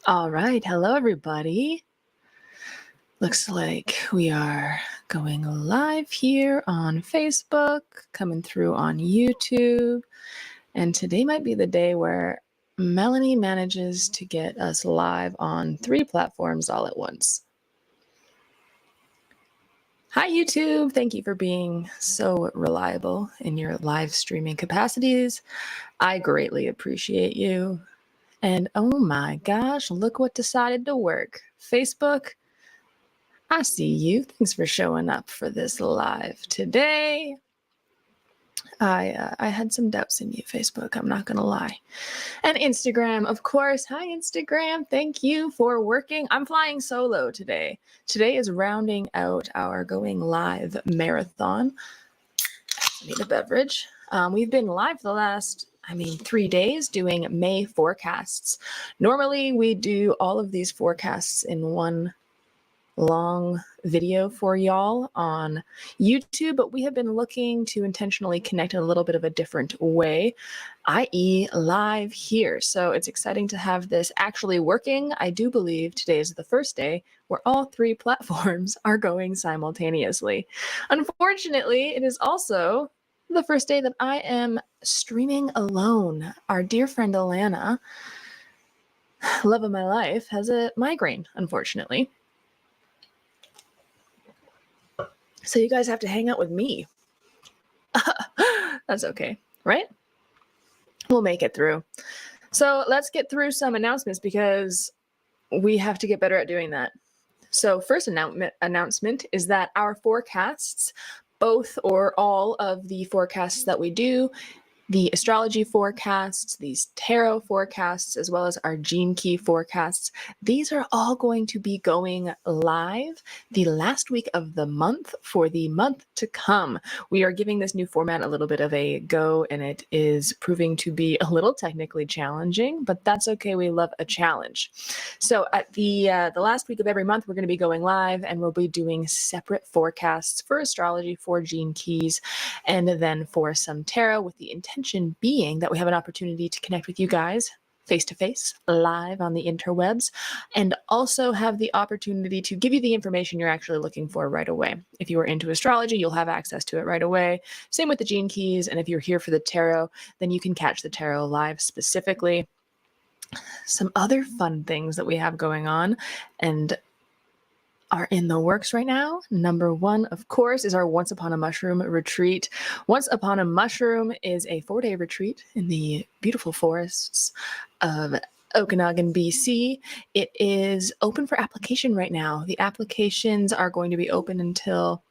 All right. Hello, everybody. Looks like we are going live here on Facebook, coming through on YouTube. And today might be the day where Melanie manages to get us live on 3 platforms all at once. Hi, YouTube. Thank you for being so reliable in your live streaming capacities. I greatly appreciate you. And oh my gosh, look what decided to work. Facebook, I see you. Thanks for showing up for this live today. I had some doubts in you, Facebook. I'm not going to lie. And Instagram, of course. Hi, Instagram. Thank you for working. I'm flying solo today. Today is rounding out our going live marathon. I need a beverage. We've been live for the last 3 days doing May forecasts. Normally, we do all of these forecasts in one long video for y'all on YouTube, but we have been looking to intentionally connect in a little bit of a different way, i.e. live here. So it's exciting to have this actually working. I do believe today is the first day where all 3 platforms are going simultaneously. Unfortunately, it is also the first day that I am streaming alone. Our dear friend Alana, love of my life, has a migraine, unfortunately. So you guys have to hang out with me. That's okay, right? We'll make it through. So let's get through some announcements because we have to get better at doing that. So first announcement is that our forecasts, both or all of the forecasts that we do, the astrology forecasts, these tarot forecasts, as well as our gene key forecasts, these are all going to be going live the last week of the month for the month to come. We are giving this new format a little bit of a go, and it is proving to be a little technically challenging, but that's okay. We love a challenge. So at the last week of every month, we're going to be going live, and we'll be doing separate forecasts for astrology, for gene keys, and then for some tarot, with the intention being that we have an opportunity to connect with you guys face-to-face, live on the interwebs, and also have the opportunity to give you the information you're actually looking for right away. If you are into astrology, you'll have access to it right away. Same with the gene keys, and if you're here for the tarot, then you can catch the tarot live specifically. Some other fun things that we have going on and are in the works right now. Number 1, of course, is our Once Upon a Mushroom retreat. Once Upon a Mushroom is a 4-day retreat in the beautiful forests of Okanagan, BC. It is open for application right now. The applications are going to be open until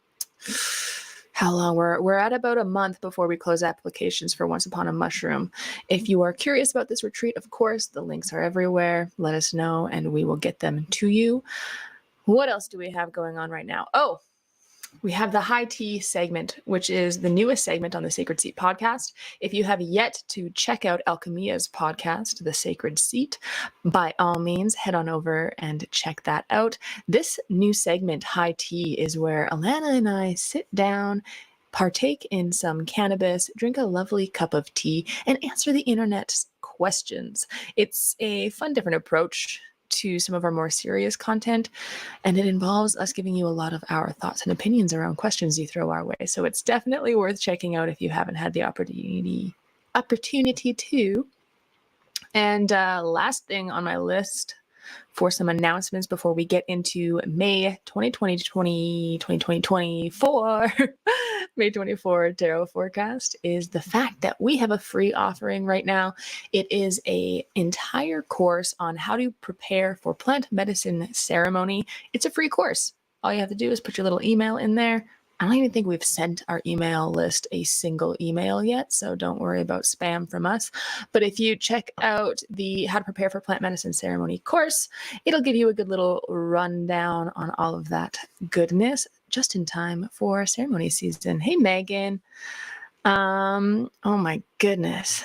how long? We're at about a month before we close applications for Once Upon a Mushroom. If you are curious about this retreat, of course, the links are everywhere. Let us know and we will get them to you. What else do we have going on right now? Oh, we have the High Tea segment, which is the newest segment on the Sacred Seat podcast. If you have yet to check out Alchemia's podcast, The Sacred Seat, by all means, head on over and check that out. This new segment, High Tea, is where Alana and I sit down, partake in some cannabis, drink a lovely cup of tea, and answer the internet's questions. It's a fun, different approach to some of our more serious content, and it involves us giving you a lot of our thoughts and opinions around questions you throw our way. So it's definitely worth checking out if you haven't had the opportunity to. And last thing on my list for some announcements before we get into May 2024 May 24 tarot forecast is the fact that we have a free offering right now. It is an entire course on how to prepare for plant medicine ceremony. It's a free course. All you have to do is put your little email in there. I don't even think we've sent our email list a single email yet, so don't worry about spam from us. But if you check out the How to Prepare for Plant Medicine Ceremony course, it'll give you a good little rundown on all of that goodness just in time for ceremony season. Hey, Megan. Oh my goodness.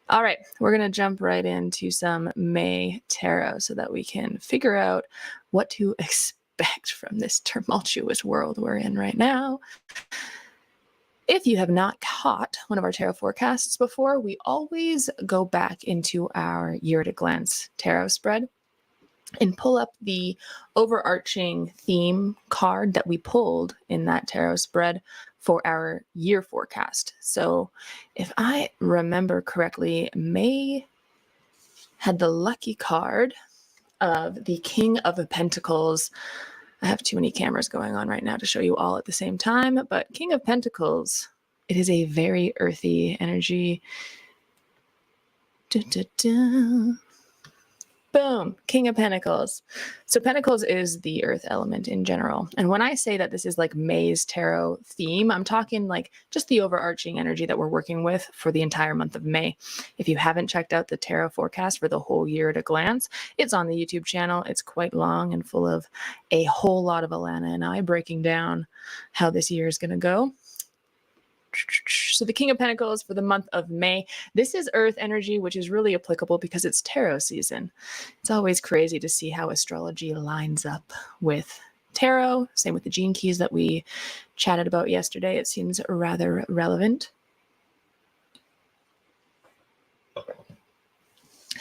All right, we're going to jump right into some May tarot so that we can figure out what to expect from this tumultuous world we're in right now. If you have not caught one of our tarot forecasts before, we always go back into our year at a glance tarot spread. and pull up the overarching theme card that we pulled in that tarot spread for our year forecast. So if I remember correctly, May had the lucky card of the King of Pentacles. I have too many cameras going on right now to show you all at the same time, but King of Pentacles, it is a very earthy energy. Boom, King of Pentacles. So Pentacles is the earth element in general. And when I say that this is like May's tarot theme, I'm talking like just the overarching energy that we're working with for the entire month of May. If you haven't checked out the tarot forecast for the whole year at a glance, it's on the YouTube channel. It's quite long and full of a whole lot of Alana and I breaking down how this year is going to go. So the King of Pentacles for the month of May, this is earth energy, which is really applicable because it's tarot season. It's always crazy to see how astrology lines up with tarot. Same with the gene keys that we chatted about yesterday. It seems rather relevant.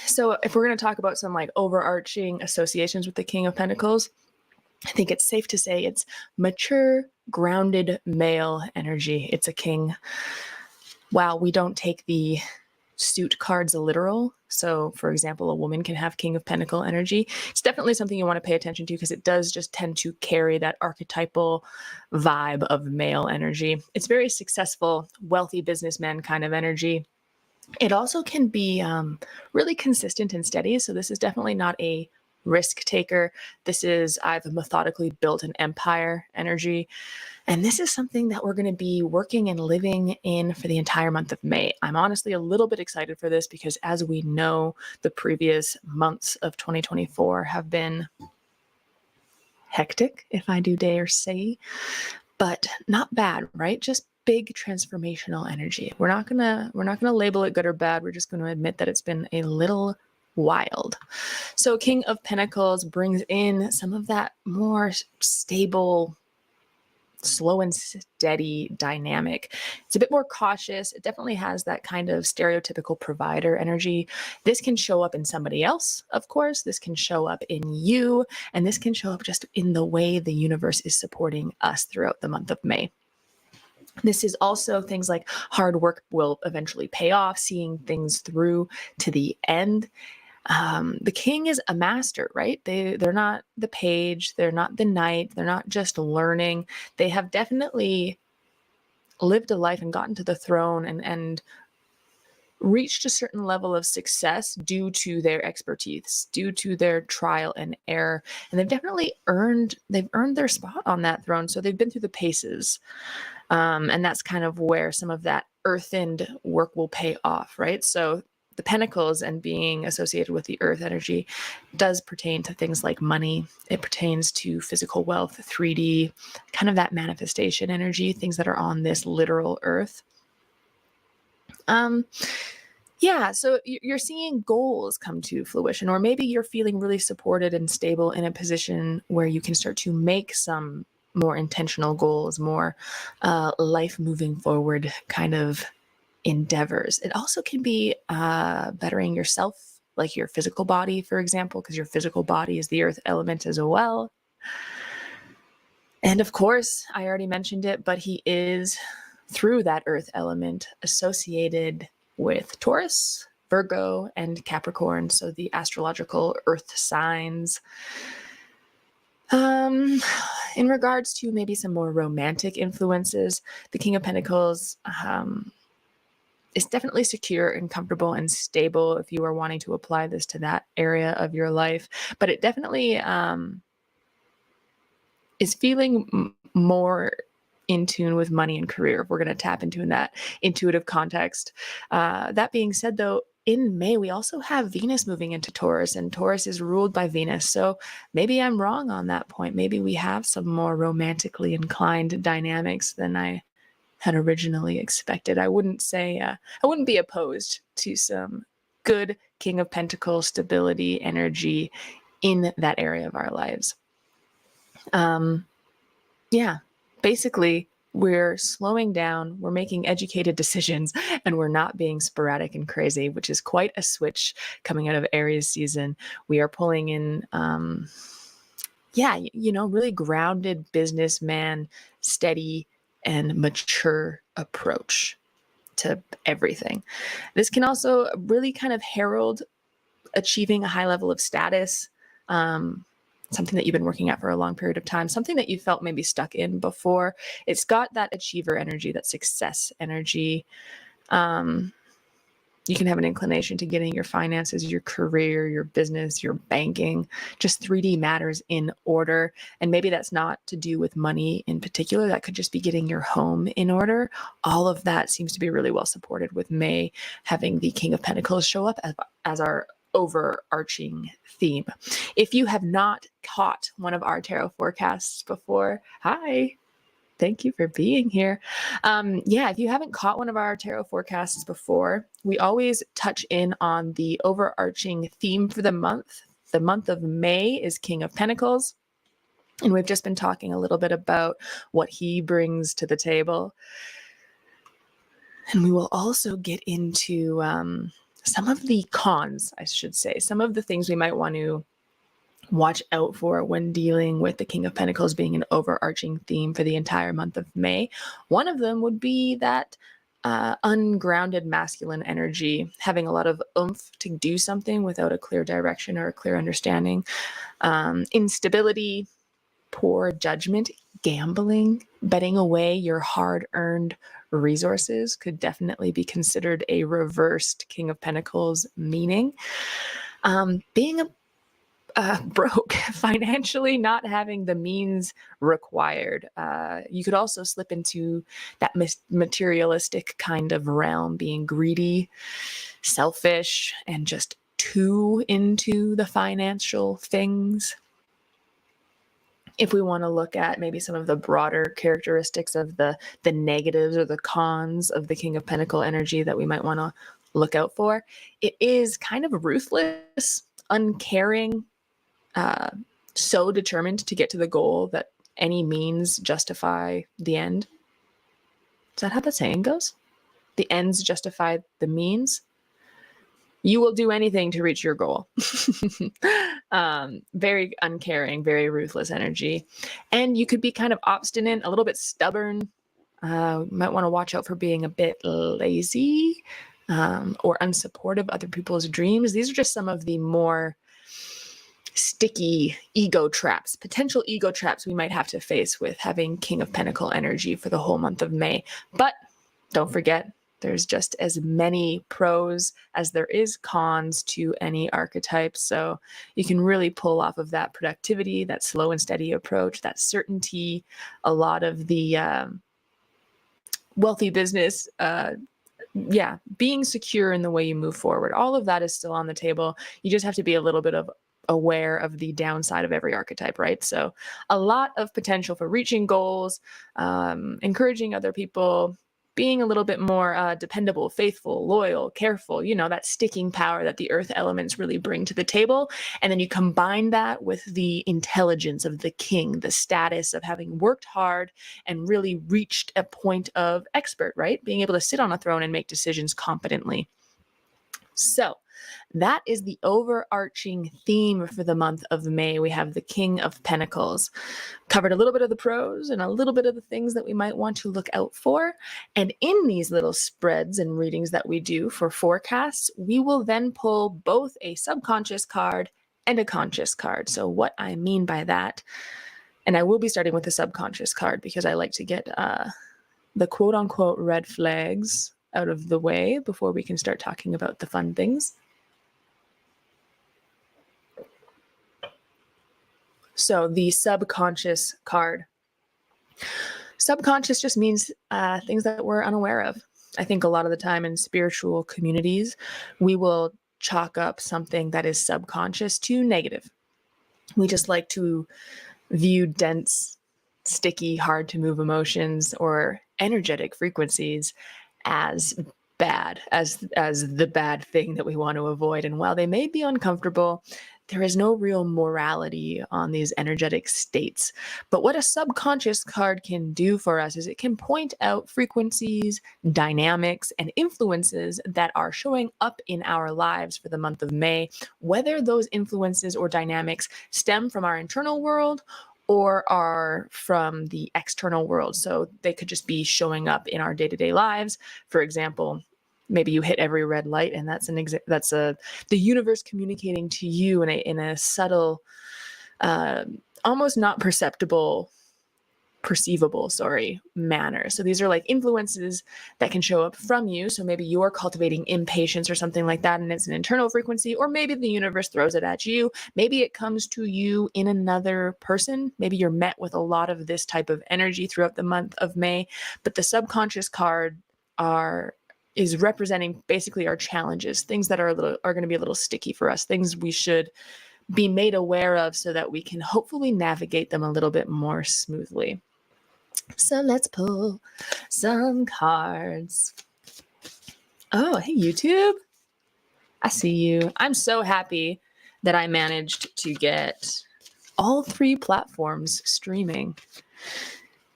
So if we're going to talk about some like overarching associations with the King of Pentacles, I think it's safe to say it's mature, grounded male energy. It's a king. Wow, we don't take the suit cards literal. So, for example, a woman can have King of Pentacle energy. It's definitely something you want to pay attention to because it does just tend to carry that archetypal vibe of male energy. It's very successful, wealthy businessman kind of energy. It also can be really consistent and steady. So this is definitely not a risk taker. This is I've methodically built an empire energy. And this is something that we're going to be working and living in for the entire month of May. I'm honestly a little bit excited for this because as we know, the previous months of 2024 have been hectic, if I do dare say, but not bad, right? Just big transformational energy. We're not gonna label it good or bad. We're just going to admit that it's been a little wild. So King of Pentacles brings in some of that more stable, slow and steady dynamic. It's a bit more cautious. It definitely has that kind of stereotypical provider energy. This can show up in somebody else, of course. This can show up in you, and this can show up just in the way the universe is supporting us throughout the month of May. This is also things like hard work will eventually pay off, seeing things through to the end. The king is a master, right? They're not the page, they're not the knight, they're not just learning. They have definitely lived a life and gotten to the throne and reached a certain level of success due to their expertise, due to their trial and error. And they've definitely earned their spot on that throne. So they've been through the paces. And that's kind of where some of that earthened work will pay off, right? So the pentacles and being associated with the earth energy does pertain to things like money. It pertains to physical wealth, 3D, kind of that manifestation energy, things that are on this literal earth. Yeah, so you're seeing goals come to fruition, or maybe you're feeling really supported and stable in a position where you can start to make some more intentional goals, more life moving forward kind of endeavors. It also can be bettering yourself, like your physical body, for example, because your physical body is the earth element as well. And of course, I already mentioned it, but he is, through that earth element, associated with Taurus, Virgo, and Capricorn, so the astrological earth signs. In regards to maybe some more romantic influences, the King of Pentacles is definitely secure and comfortable and stable if you are wanting to apply this to that area of your life. But it definitely is feeling more in tune with money and career, if we're going to tap into in that intuitive context. That being said, though, in May, we also have Venus moving into Taurus, and Taurus is ruled by Venus. So maybe I'm wrong on that point. Maybe we have some more romantically inclined dynamics than I had originally expected. I wouldn't say, I wouldn't be opposed to some good King of Pentacles stability energy in that area of our lives. Yeah, basically we're slowing down, we're making educated decisions, and we're not being sporadic and crazy, which is quite a switch coming out of Aries season. We are pulling in, really grounded businessman, steady and mature approach to everything. This can also really kind of herald achieving a high level of status, something that you've been working at for a long period of time, something that you felt maybe stuck in before. It's got that achiever energy, that success energy. You can have an inclination to getting your finances, your career, your business, your banking, just 3D matters in order. And maybe that's not to do with money in particular. That could just be getting your home in order. All of that seems to be really well supported with May having the King of Pentacles show up as our overarching theme. If you have not caught one of our tarot forecasts before, hi. Thank you for being here. If you haven't caught one of our tarot forecasts before, we always touch in on the overarching theme for the month. The month of May is King of Pentacles. And we've just been talking a little bit about what he brings to the table. And we will also get into some of the cons, I should say, some of the things we might want to watch out for when dealing with the King of Pentacles being an overarching theme for the entire month of May. One of them would be that ungrounded masculine energy, having a lot of oomph to do something without a clear direction or a clear understanding. Instability, poor judgment, gambling, betting away your hard-earned resources could definitely be considered a reversed King of Pentacles meaning. Being broke, financially not having the means required. You could also slip into that materialistic kind of realm, being greedy, selfish, and just too into the financial things. If we want to look at maybe some of the broader characteristics of the negatives or the cons of the King of Pentacle energy that we might want to look out for, it is kind of ruthless, uncaring, so determined to get to the goal that any means justify the end. Is that how the saying goes? The ends justify the means. You will do anything to reach your goal. Very uncaring, very ruthless energy. And you could be kind of obstinate, a little bit stubborn. Might want to watch out for being a bit lazy or unsupportive of other people's dreams. These are just some of the more sticky ego traps, potential ego traps we might have to face with having King of Pentacle energy for the whole month of May. But don't forget, there's just as many pros as there is cons to any archetype. So you can really pull off of that productivity, that slow and steady approach, that certainty, a lot of the wealthy business, being secure in the way you move forward. All of that is still on the table. You just have to be a little bit of aware of the downside of every archetype, right? So a lot of potential for reaching goals, encouraging other people, being a little bit more dependable, faithful, loyal, careful, that sticking power that the earth elements really bring to the table. And then you combine that with the intelligence of the king, the status of having worked hard and really reached a point of expert, right? Being able to sit on a throne and make decisions competently. So that is the overarching theme for the month of May. We have the King of Pentacles. Covered a little bit of the pros and a little bit of the things that we might want to look out for. And in these little spreads and readings that we do for forecasts, we will then pull both a subconscious card and a conscious card. So what I mean by that, and I will be starting with the subconscious card because I like to get the quote unquote red flags out of the way before we can start talking about the fun things. So the subconscious card. Subconscious just means things that we're unaware of. I think a lot of the time in spiritual communities, we will chalk up something that is subconscious to negative. We just like to view dense, sticky, hard to move emotions or energetic frequencies as bad, as the bad thing that we want to avoid. And while they may be uncomfortable, there is no real morality on these energetic states. But what a subconscious card can do for us is it can point out frequencies, dynamics, and influences that are showing up in our lives for the month of May, whether those influences or dynamics stem from our internal world or are from the external world. So they could just be showing up in our day-to-day lives. For example, maybe you hit every red light, and that's the universe communicating to you in a subtle, almost not perceivable manner. So these are like influences that can show up from you. So maybe you're cultivating impatience or something like that, and it's an internal frequency, or maybe the universe throws it at you. Maybe it comes to you in another person. Maybe you're met with a lot of this type of energy throughout the month of May. But the subconscious card is representing basically our challenges, things that are going to be a little sticky for us, things we should be made aware of so that we can hopefully navigate them a little bit more smoothly. So let's pull some cards. Oh, hey, YouTube. I see you. I'm so happy that I managed to get all 3 platforms streaming.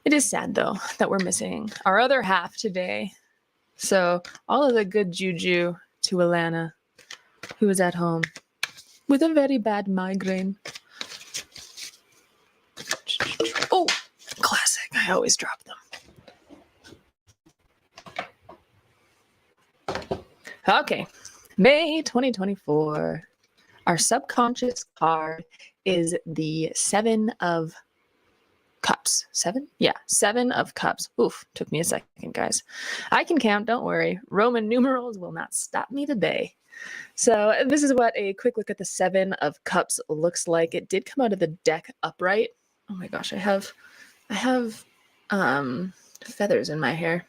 It is sad, though, that we're missing our other half today. So all of the good juju to Alana, who is at home with a very bad migraine. Oh, classic. I always drop them. Okay, May 2024. Our subconscious card is the 7 of Cups. 7? Yeah, 7 of Cups. Oof, took me a second, guys. I can count, don't worry. Roman numerals will not stop me today. So this is what a quick look at the 7 of Cups looks like. It did come out of the deck upright. Oh my gosh, I have feathers in my hair.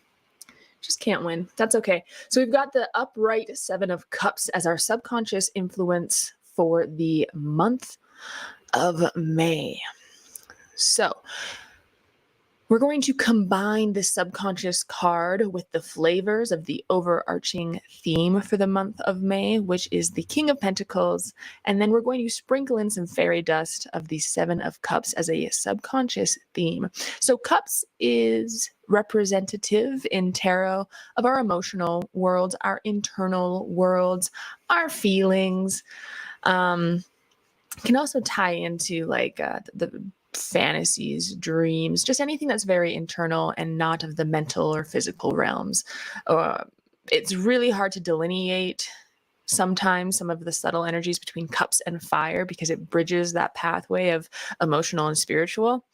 Just can't win. That's okay. So we've got the upright 7 of Cups as our subconscious influence for the month of May. So we're going to combine the subconscious card with the flavors of the overarching theme for the month of May, which is the King of Pentacles. And then we're going to sprinkle in some fairy dust of the 7 of Cups as a subconscious theme. So Cups is representative in tarot of our emotional worlds, our internal worlds, our feelings. Can also tie into like the fantasies, dreams, just anything that's very internal and not of the mental or physical realms. It's really hard to delineate sometimes some of the subtle energies between cups and fire because it bridges that pathway of emotional and spiritual.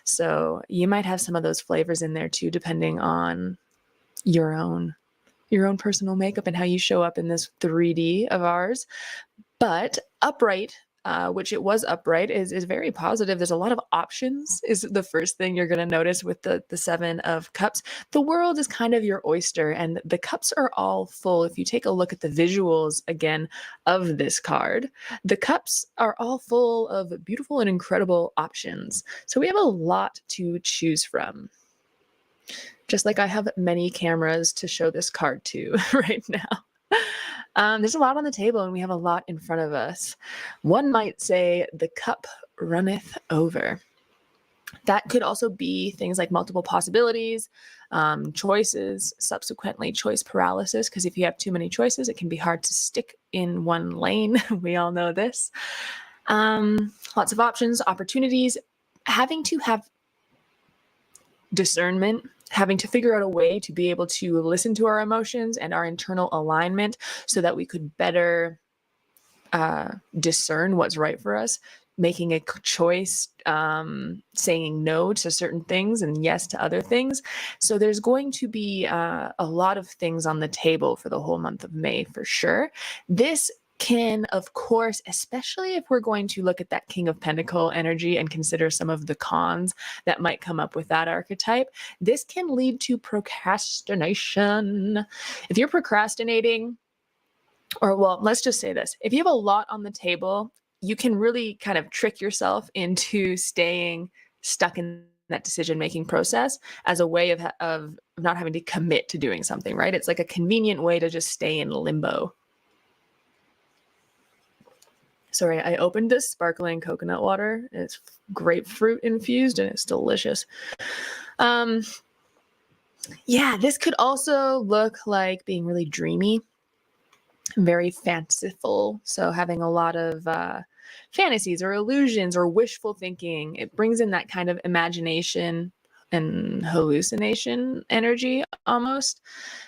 So you might have some of those flavors in there too, depending on your own personal makeup and how you show up in this 3D of ours. But upright, which it was upright, is very positive. There's a lot of options is the first thing you're going to notice with the 7 of Cups. The world is kind of your oyster, and the cups are all full. If you take a look at the visuals again of this card, the cups are all full of beautiful and incredible options. So we have a lot to choose from. Just like I have many cameras to show this card to right now. There's a lot on the table and we have a lot in front of us. One might say the cup runneth over. That could also be things like multiple possibilities, choices, subsequently choice paralysis, because if you have too many choices, it can be hard to stick in one lane. We all know this. Lots of options, opportunities, having to have discernment, having to figure out a way to be able to listen to our emotions and our internal alignment so that we could better discern what's right for us, making a choice, saying no to certain things and yes to other things. So there's going to be a lot of things on the table for the whole month of May for sure. This can, of course, especially if we're going to look at that King of Pentacle energy and consider some of the cons that might come up with that archetype, this can lead to procrastination. If you're procrastinating, or well, let's just say this, if you have a lot on the table, you can really kind of trick yourself into staying stuck in that decision-making process as a way of not having to commit to doing something, right? It's like a convenient way to just stay in limbo. Sorry, I opened this sparkling coconut water. It's grapefruit infused and it's delicious. Yeah, this could also look like being really dreamy, very fanciful. So having a lot of fantasies or illusions or wishful thinking. It brings in that kind of imagination and hallucination energy almost.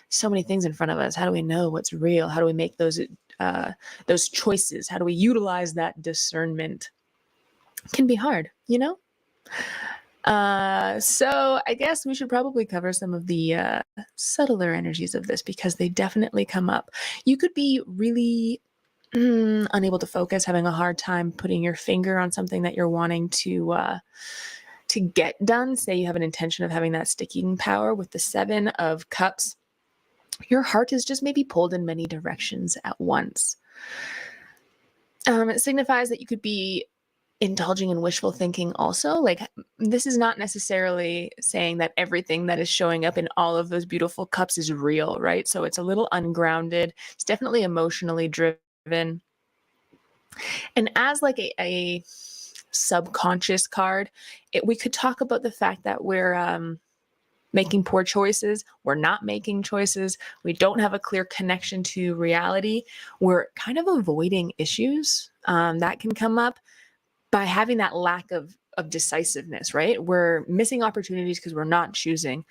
So many things in front of us. How do we know what's real? How do we make those choices? How do we utilize that discernment? It can be hard, you know? So I guess we should probably cover some of the subtler energies of this because they definitely come up. You could be really unable to focus, having a hard time putting your finger on something that you're wanting to get done. Say you have an intention of having that sticking power with the 7 of Cups. Your heart is just maybe pulled in many directions at once. It signifies that you could be indulging in wishful thinking also. Like, this is not necessarily saying that everything that is showing up in all of those beautiful cups is real, right? So it's a little ungrounded. It's definitely emotionally driven. And as like a subconscious card, we could talk about the fact that we're making poor choices. We're not making choices. We don't have a clear connection to reality. We're kind of avoiding issues that can come up by having that lack of decisiveness, right? We're missing opportunities because we're not choosing,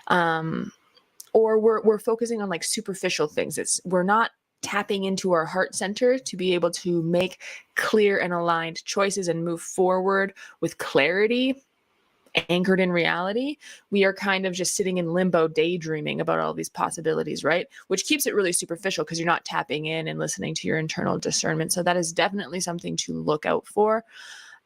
or we're focusing on like superficial things. We're not tapping into our heart center to be able to make clear and aligned choices and move forward with clarity, anchored in reality. We are kind of just sitting in limbo, daydreaming about all these possibilities, right? Which keeps it really superficial because you're not tapping in and listening to your internal discernment. So that is definitely something to look out for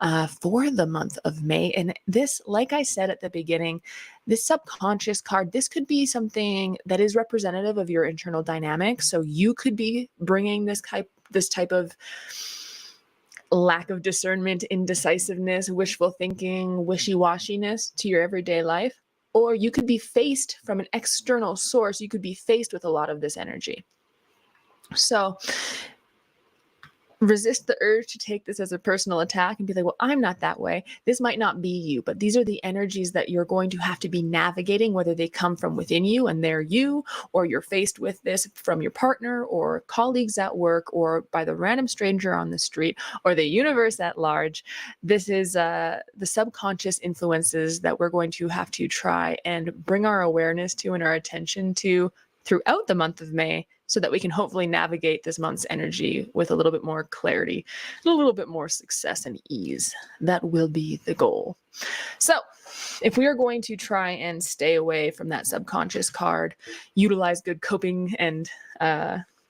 the month of May. And this, like I said at the beginning, this subconscious card, this could be something that is representative of your internal dynamic. So you could be bringing this type of lack of discernment, indecisiveness, wishful thinking, wishy-washiness to your everyday life. Or you could be faced from an external source. You could be faced with a lot of this energy. So resist the urge to take this as a personal attack and be like, well, I'm not that way. This might not be you, but these are the energies that you're going to have to be navigating, whether they come from within you and they're you, or you're faced with this from your partner or colleagues at work or by the random stranger on the street or the universe at large. This is the subconscious influences that we're going to have to try and bring our awareness to and our attention to throughout the month of May, so that we can hopefully navigate this month's energy with a little bit more clarity and a little bit more success and ease. That will be the goal. So if we are going to try and stay away from that subconscious card, utilize good coping and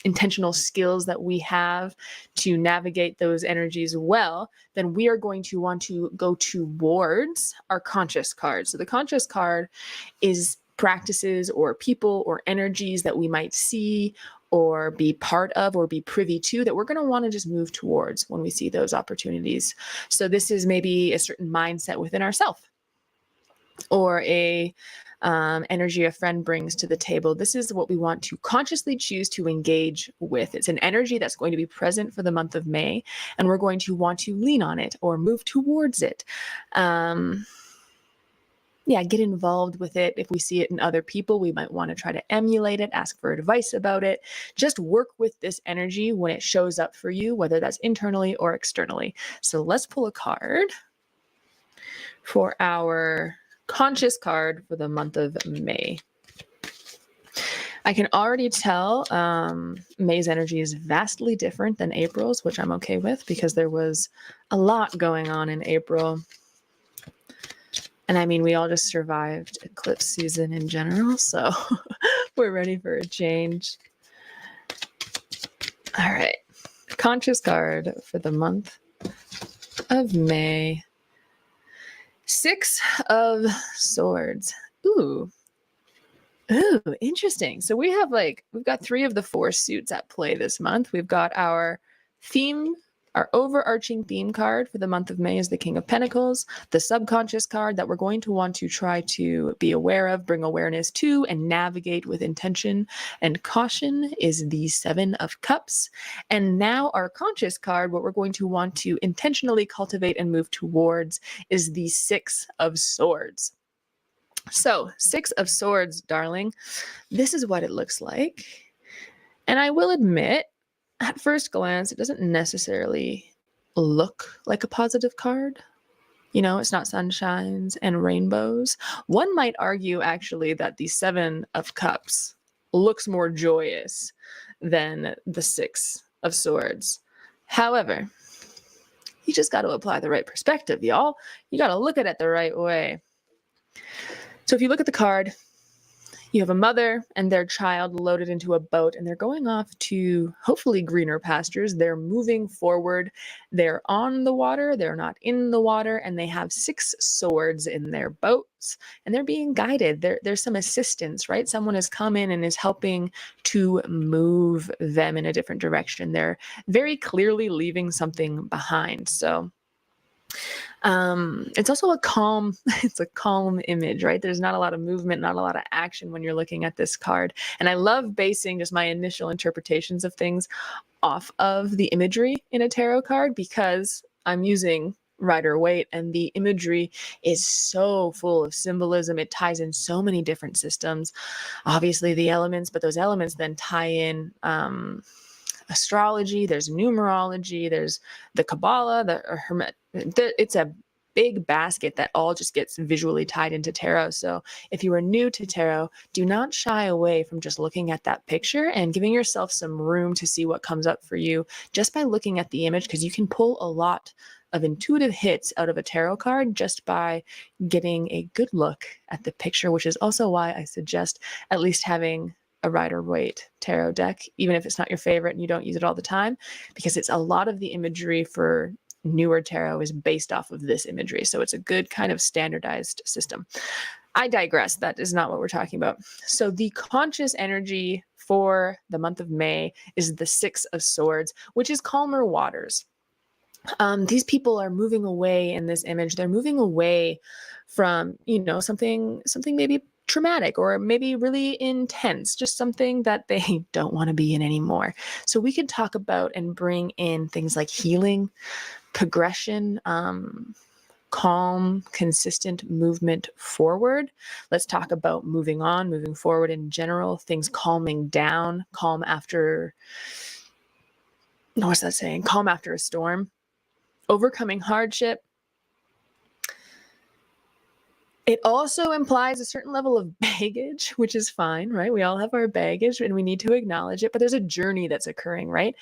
intentional skills that we have to navigate those energies well, then we are going to want to go towards our conscious card. So the conscious card is practices or people or energies that we might see or be part of or be privy to that we're going to want to just move towards when we see those opportunities. So this is maybe a certain mindset within ourselves or a energy a friend brings to the table. This is what we want to consciously choose to engage with. It's an energy that's going to be present for the month of May, and we're going to want to lean on it or move towards it. Get involved with it. If we see it in other people, we might want to try to emulate it, ask for advice about it. Just work with this energy when it shows up for you, whether that's internally or externally. So let's pull a card for our conscious card for the month of May. I can already tell May's energy is vastly different than April's, which I'm okay with because there was a lot going on in April. And I mean, we all just survived eclipse season in general, so we're ready for a change. All right. Conscious card for the month of May. 6 of Swords. Ooh, interesting. So we've got 3 of the 4 suits at play this month. We've got our theme Our overarching theme card for the month of May is the King of Pentacles. The subconscious card that we're going to want to try to be aware of, bring awareness to, and navigate with intention and caution is the Seven of Cups. And now our conscious card, what we're going to want to intentionally cultivate and move towards is the Six of Swords. So, Six of Swords, darling, this is what it looks like. And I will admit, at first glance, it doesn't necessarily look like a positive card. You know, it's not sunshines and rainbows. One might argue, actually, that the Seven of Cups looks more joyous than the Six of Swords. However, you just got to apply the right perspective, y'all. You got to look at it the right way. So if you look at the card, you have a mother and their child loaded into a boat, and they're going off to hopefully greener pastures. They're moving forward. They're on the water. They're not in the water, and they have 6 swords in their boats, and they're being guided. There's some assistance, right? Someone has come in and is helping to move them in a different direction. They're very clearly leaving something behind. So it's also a calm image, right? There's not a lot of movement, not a lot of action when you're looking at this card. And I love basing just my initial interpretations of things off of the imagery in a tarot card, because I'm using Rider-Waite, and the imagery is so full of symbolism. It ties in so many different systems, obviously the elements, but those elements then tie in astrology, there's numerology, there's the Kabbalah, it's a big basket that all just gets visually tied into tarot. So if you are new to tarot, do not shy away from just looking at that picture and giving yourself some room to see what comes up for you just by looking at the image, because you can pull a lot of intuitive hits out of a tarot card just by getting a good look at the picture, which is also why I suggest at least having a Rider-Waite tarot deck, even if it's not your favorite and you don't use it all the time, because it's a lot of the imagery for newer tarot is based off of this imagery. So it's a good kind of standardized system. I digress. That is not what we're talking about. So the conscious energy for the month of May is the Six of Swords, which is calmer waters. These people are moving away in this image. They're moving away from, something maybe traumatic or maybe really intense, just something that they don't want to be in anymore. So we could talk about and bring in things like healing, progression, calm, consistent movement forward. Let's talk about moving on, moving forward in general, things calming down, calm after, what's that saying? Calm after a storm, overcoming hardship. It also implies a certain level of baggage, which is fine, right? We all have our baggage and we need to acknowledge it, but there's a journey that's occurring, right?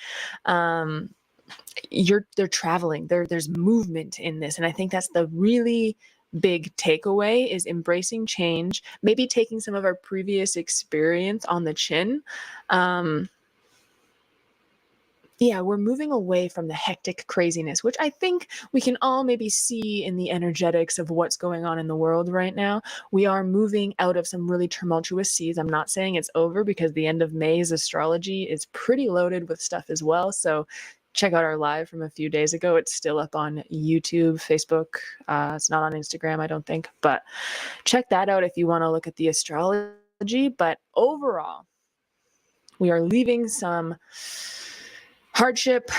They're traveling, there's movement in this. And I think that's the really big takeaway, is embracing change, maybe taking some of our previous experience on the chin. We're moving away from the hectic craziness, which I think we can all maybe see in the energetics of what's going on in the world right now. We are moving out of some really tumultuous seas. I'm not saying it's over, because the end of May's astrology is pretty loaded with stuff as well. So check out our live from a few days ago. It's still up on YouTube, Facebook. It's not on Instagram, I don't think, but check that out if you want to look at the astrology. But overall, we are leaving some hardship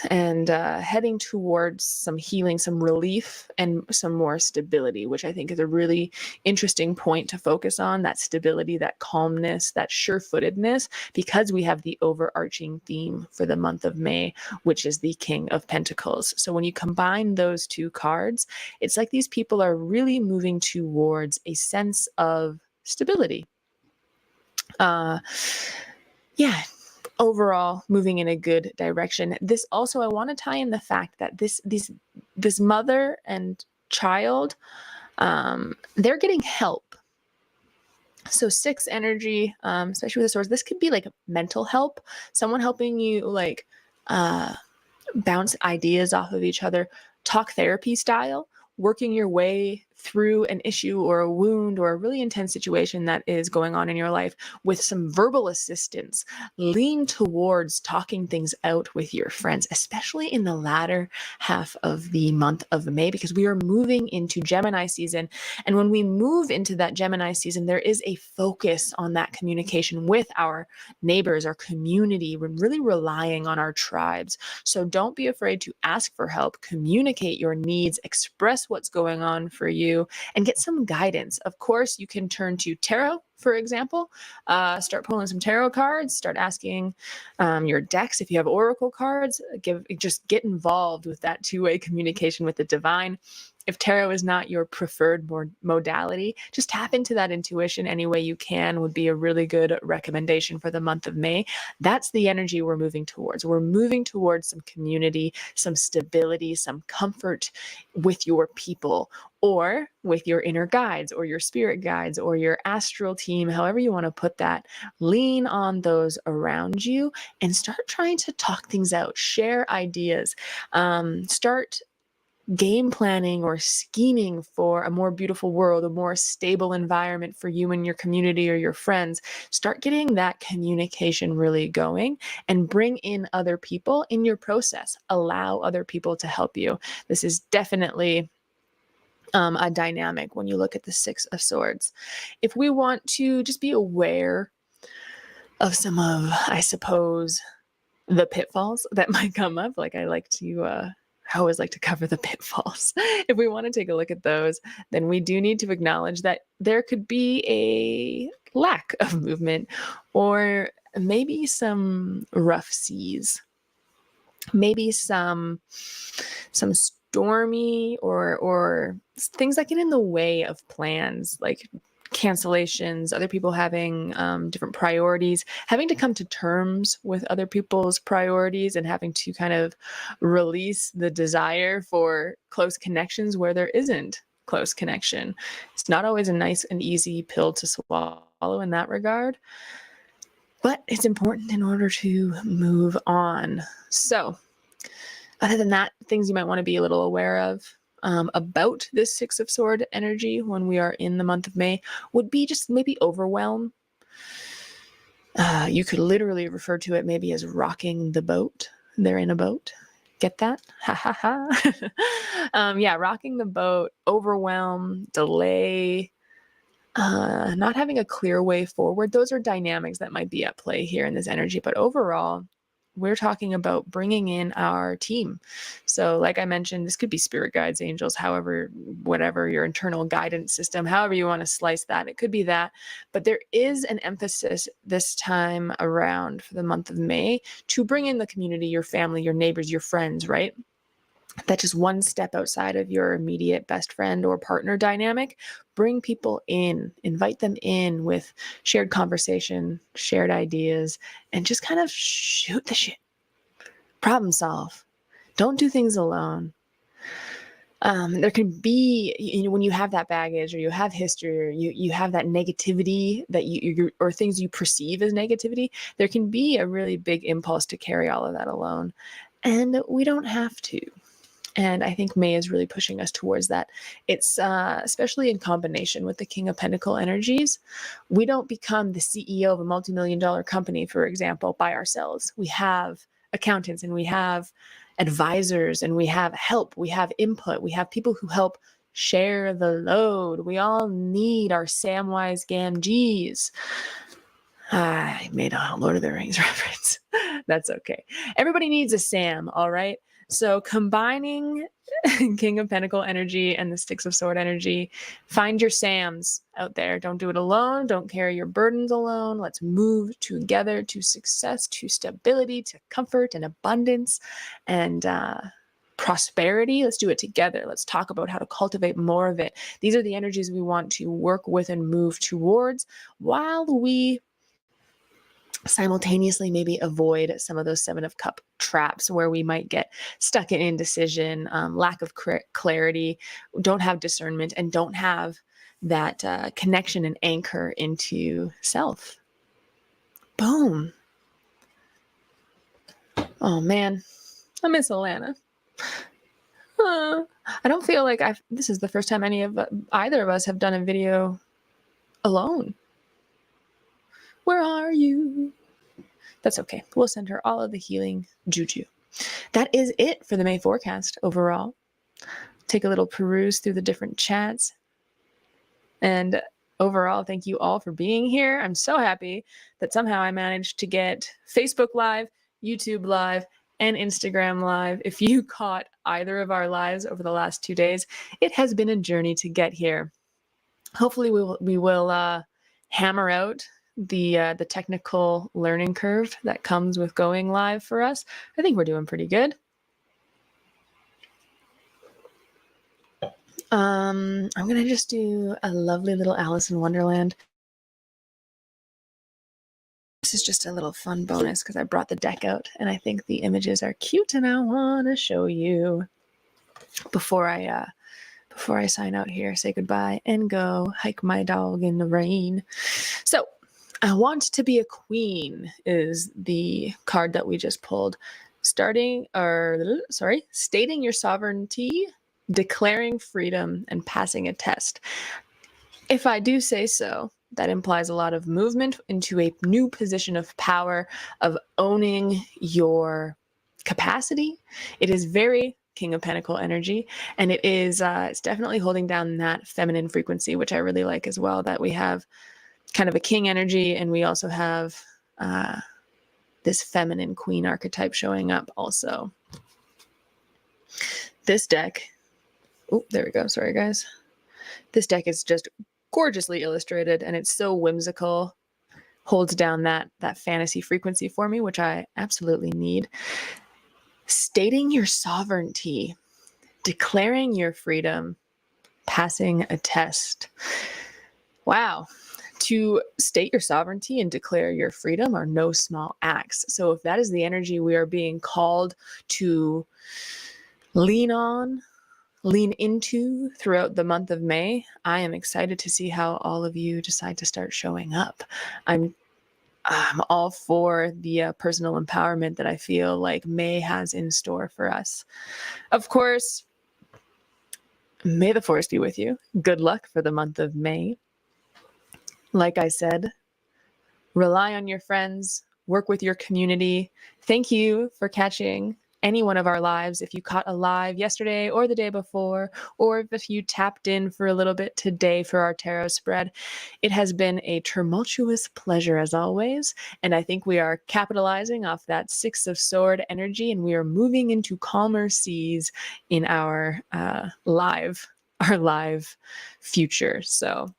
and heading towards some healing, some relief, and some more stability, which I think is a really interesting point to focus on, that stability, that calmness, that sure-footedness, because we have the overarching theme for the month of May, which is the King of Pentacles. So when you combine those two cards, it's like these people are really moving towards a sense of stability. Overall moving in a good direction. This also, I want to tie in the fact that this mother and child, they're getting help. So 6 energy, especially with the swords, this could be like mental help, someone helping you like bounce ideas off of each other, talk therapy style, working your way through an issue or a wound or a really intense situation that is going on in your life with some verbal assistance, lean towards talking things out with your friends, especially in the latter half of the month of May, because we are moving into Gemini season. And when we move into that Gemini season, there is a focus on that communication with our neighbors, our community. We're really relying on our tribes. So don't be afraid to ask for help, communicate your needs, express what's going on for you, and get some guidance. Of course, you can turn to tarot, for example. Start pulling some tarot cards, start asking your decks. If you have oracle cards, just get involved with that two-way communication with the divine. If tarot is not your preferred modality, just tap into that intuition any way you can would be a really good recommendation for the month of May. That's the energy we're moving towards. We're moving towards some community, some stability, some comfort with your people, or with your inner guides or your spirit guides or your astral team, however you want to put that. Lean on those around you and start trying to talk things out, share ideas, start game planning or scheming for a more beautiful world, a more stable environment for you and your community or your friends. Start getting that communication really going and bring in other people in your process. Allow other people to help you. This is definitely a dynamic when you look at the Six of Swords. If we want to just be aware of some of, I suppose, the pitfalls that might come up, like I always like to cover the pitfalls. If we want to take a look at those, then we do need to acknowledge that there could be a lack of movement or maybe some rough seas, maybe some stormy or things that get in the way of plans, like cancellations, other people having different priorities, having to come to terms with other people's priorities and having to kind of release the desire for close connections where there isn't close connection. It's not always a nice and easy pill to swallow in that regard, but it's important in order to move on. So other than that, things you might want to be a little aware of about this Six of Sword energy when we are in the month of May would be just maybe overwhelm. You could literally refer to it maybe as rocking the boat. They're in a boat. Get that? Ha ha ha. Yeah, rocking the boat, overwhelm, delay, not having a clear way forward. Those are dynamics that might be at play here in this energy. But overall, we're talking about bringing in our team. So like I mentioned, this could be spirit guides, angels, however, whatever your internal guidance system, however you want to slice that, it could be that. But there is an emphasis this time around for the month of May to bring in the community, your family, your neighbors, your friends, right? That's just one step outside of your immediate best friend or partner dynamic. Bring people in, invite them in with shared conversation, shared ideas, and just kind of shoot the shit. Problem solve. Don't do things alone. There can be, when you have that baggage or you have history or you have that negativity that you or things you perceive as negativity, there can be a really big impulse to carry all of that alone. And we don't have to. And I think May is really pushing us towards that. It's especially in combination with the King of Pentacle energies. We don't become the CEO of a multi-million-dollar company, for example, by ourselves. We have accountants and we have advisors and we have help. We have input. We have people who help share the load. We all need our Samwise Gamgees. I made a Lord of the Rings reference. That's okay. Everybody needs a Sam, all right? So combining King of Pentacle energy and the Six of Sword energy, find your Sams out there. Don't do it alone. Don't carry your burdens alone. Let's move together to success, to stability, to comfort and abundance and prosperity. Let's do it together. Let's talk about how to cultivate more of it. These are the energies we want to work with and move towards while we simultaneously maybe avoid some of those Seven of Cup traps where we might get stuck in indecision, lack of clarity, don't have discernment, and don't have that connection and anchor into self. Boom. Oh man, I miss Alana. I don't feel like this is the first time either of us have done a video alone. Where are you? That's okay. We'll send her all of the healing juju. That is it for the May forecast overall. Take a little peruse through the different chats. And overall, thank you all for being here. I'm so happy that somehow I managed to get Facebook Live, YouTube Live, and Instagram Live. If you caught either of our lives over the last 2 days, it has been a journey to get here. Hopefully we will hammer out the technical learning curve that comes with going live for us. I think we're doing pretty good. I'm gonna just do a lovely little Alice in Wonderland. This is just a little fun bonus because I brought the deck out and I think the images are cute and I want to show you before I sign out here, say goodbye and go hike my dog in the rain. So, I want to be a queen is the card that we just pulled. Stating your sovereignty, declaring freedom, and passing a test. If I do say so, that implies a lot of movement into a new position of power, of owning your capacity. It is very King of Pentacle energy, and it is it's definitely holding down that feminine frequency, which I really like as well, that we have kind of a king energy, and we also have this feminine queen archetype showing up also. This deck, oh, there we go, sorry guys. This deck is just gorgeously illustrated, and it's so whimsical, holds down that fantasy frequency for me, which I absolutely need. Stating your sovereignty, declaring your freedom, passing a test. Wow. To state your sovereignty and declare your freedom are no small acts. So if that is the energy we are being called to lean on, lean into throughout the month of May, I am excited to see how all of you decide to start showing up. I'm all for the personal empowerment that I feel like May has in store for us. Of course, may the force be with you. Good luck for the month of May. Like I said, rely on your friends, work with your community. Thank you for catching any one of our lives. If you caught a live yesterday or the day before, or if you tapped in for a little bit today for our tarot spread, it has been a tumultuous pleasure as always. And I think we are capitalizing off that Six of Sword energy, and we are moving into calmer seas in our live future. So,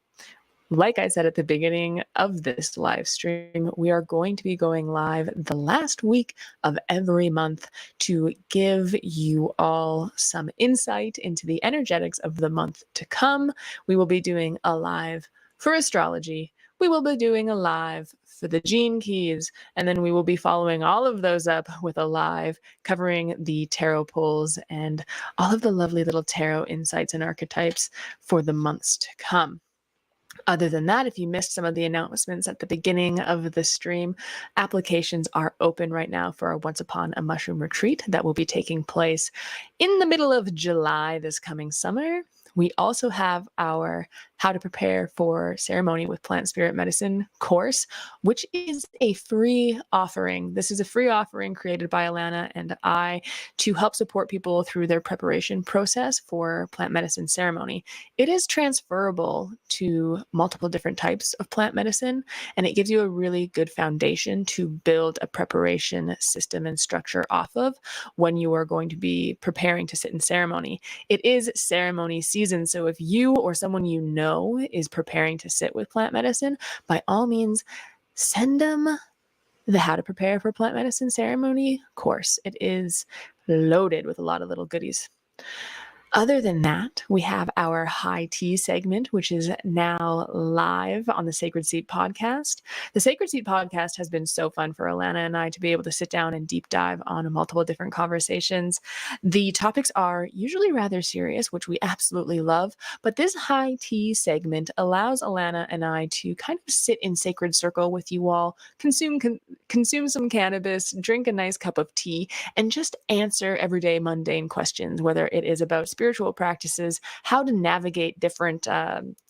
like I said at the beginning of this live stream, we are going to be going live the last week of every month to give you all some insight into the energetics of the month to come. We will be doing a live for astrology. We will be doing a live for the gene keys, and then we will be following all of those up with a live covering the tarot pulls and all of the lovely little tarot insights and archetypes for the months to come. Other than that, if you missed some of the announcements at the beginning of the stream, applications are open right now for our Once Upon a Mushroom retreat that will be taking place in the middle of July this coming summer. We also have our How to Prepare for Ceremony with Plant Spirit Medicine course, which is a free offering. This is a free offering created by Alana and I to help support people through their preparation process for plant medicine ceremony. It is transferable to multiple different types of plant medicine, and it gives you a really good foundation to build a preparation system and structure off of when you are going to be preparing to sit in ceremony. It is ceremony season, so if you or someone you know is preparing to sit with plant medicine, by all means, send them the How to Prepare for Plant Medicine Ceremony course. It is loaded with a lot of little goodies. Other than that, we have our high tea segment, which is now live on the Sacred Seat podcast. The Sacred Seat podcast has been so fun for Alana and I to be able to sit down and deep dive on multiple different conversations. The topics are usually rather serious, which we absolutely love, but this high tea segment allows Alana and I to kind of sit in sacred circle with you all, consume some cannabis, drink a nice cup of tea, and just answer everyday mundane questions, whether it is about spiritual practices, how to navigate different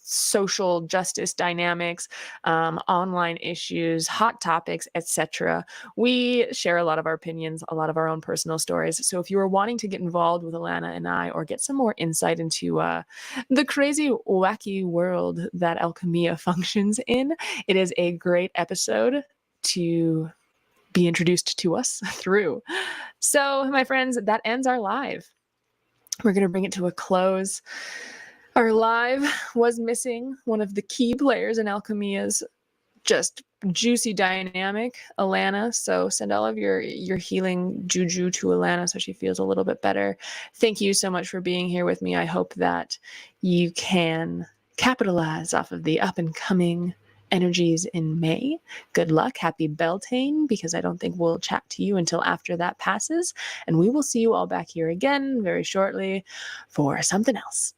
social justice dynamics, online issues, hot topics, etc. We share a lot of our opinions, a lot of our own personal stories. So if you are wanting to get involved with Alana and I, or get some more insight into the crazy, wacky world that Alchemia functions in, it is a great episode to be introduced to us through. So, my friends, that ends our live. We're going to bring it to a close. Our live was missing one of the key players in Alchemia's just juicy dynamic, Alana. So send all of your healing juju to Alana so she feels a little bit better. Thank you so much for being here with me. I hope that you can capitalize off of the up and coming energies in May. Good luck. Happy Beltane, because I don't think we'll chat to you until after that passes. And we will see you all back here again very shortly for something else.